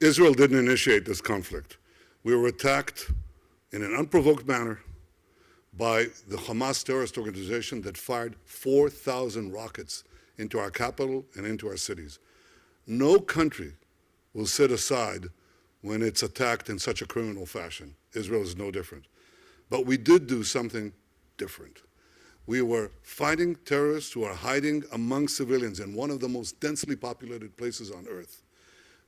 Israel didn't initiate this conflict. We were attacked in an unprovoked manner by the Hamas terrorist organization that fired 4,000 rockets into our capital and into our cities. No country will sit aside when it's attacked in such a criminal fashion. Israel is no different. But we did do something different. We were fighting terrorists who are hiding among civilians in one of the most densely populated places on earth.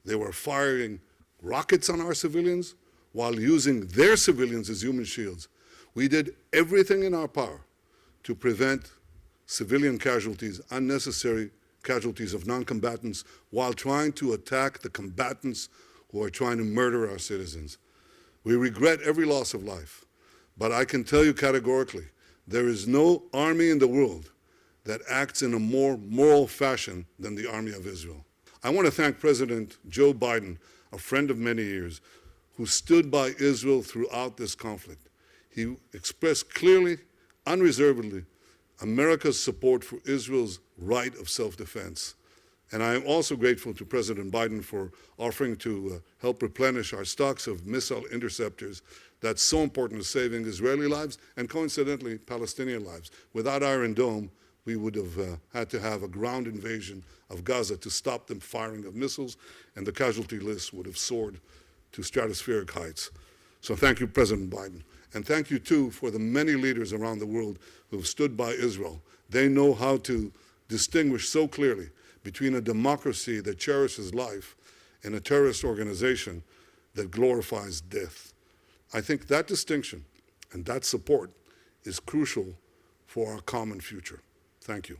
They were firing rockets on our civilians while using their civilians as human shields. We did everything in our power to prevent civilian casualties, unnecessary casualties of non-combatants, while trying to attack the combatants who are trying to murder our citizens. We regret every loss of life, but I can tell you categorically, there is no army in the world that acts in a more moral fashion than the Army of Israel. I want to thank President Joe Biden, a friend of many years, who stood by Israel throughout this conflict. He expressed clearly, unreservedly, America's support for Israel's right of self-defense. And I am also grateful to President Biden for offering to help replenish our stocks of missile interceptors that's so important to saving Israeli lives and, coincidentally, Palestinian lives. Without Iron Dome, we would have had to have a ground invasion of Gaza to stop them firing of missiles, and the casualty list would have soared to stratospheric heights. So thank you, President Biden. And thank you, too, for the many leaders around the world who have stood by Israel. They know how to distinguish so clearly between a democracy that cherishes life and a terrorist organization that glorifies death. I think that distinction and that support is crucial for our common future. Thank you.